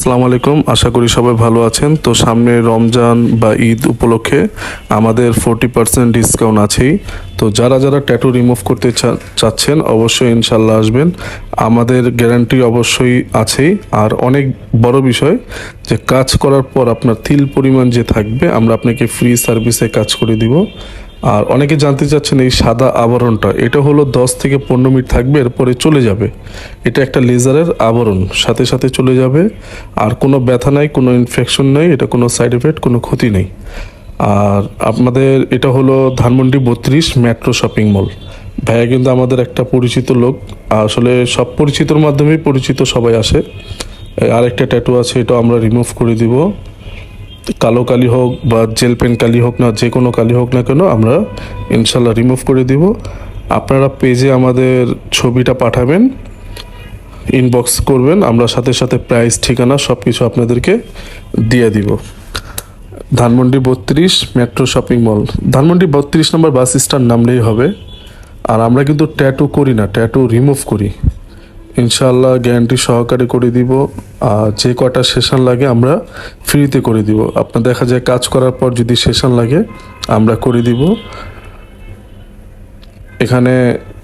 আসসালামু আলাইকুম, আশা করি সবাই ভালো আছেন। তো সামনে রমজান বা ঈদ উপলক্ষে আমাদের 40% ডিসকাউন্ট আছেই। তো যারা যারা ট্যাটু রিমুভ করতে চাচ্ছেন অবশ্যই ইনশাল্লাহ আসবেন। আমাদের গ্যারান্টি অবশ্যই আছেই। আর অনেক বড় বিষয় যে কাজ করার পর আপনার তিল পরিমাণ যে থাকবে আমরা আপনাকে ফ্রি সার্ভিসে কাজ করে দিব। আর অনেকে জানতে চাচ্ছেন এই সাদা আবরণটা, এটা হলো 10 থেকে 15 মিনিট থাকবে, এরপরে চলে যাবে। এটা একটা লেজারের আবরণ, সাথে সাথে চলে যাবে। আর কোনো ব্যথা নাই, কোনো ইনফেকশন নাই, এটা কোনো সাইড এফেক্ট, কোনো ক্ষতি নেই। আর আপনাদের এটা হলো ধানমন্ডি 32 মেট্রো শপিং মল। ভাইয়া কিন্তু আমাদের একটা পরিচিত লোক, আসলে সব পরিচিতর মাধ্যমেই পরিচিত সবাই আসে। আরেকটা ট্যাটু আছে, এটা আমরা রিমুভ করে দিব। কালো কালি হোক বা জেল পেন কালি হোক না, যে কোনো কালি হোক না কেন আমরা ইনশাল্লাহ রিমুভ করে দিব। আপনারা পেজে আমাদের ছবিটা পাঠাবেন, ইনবক্স করবেন, আমরা সাথে সাথে প্রাইস, ঠিকানা সব কিছু আপনাদেরকে দিয়ে দিব। Dhanmondi 32 metro shopping mall, Dhanmondi 32 নম্বর বাস স্ট্যান্ড নামলেই হবে। আর আমরা কিন্তু ট্যাটু করি না, ট্যাটু রিমুভ করি। ইনশাআল্লাহ গ্যারান্টি সহকারে করে দিব। আর যে কটা সেশন লাগে আমরা ফ্রিতে করে দিব। আপনার দেখা যায় কাজ করার পর যদি সেশন লাগে আমরা করে দিব। এখানে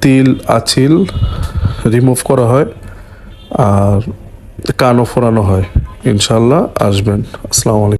তিল, আঁচিল রিমুভ করা হয় আর কানও ফোরানো হয়। ইনশাআল্লাহ আসবেন। আসসালামু আলাইকুম।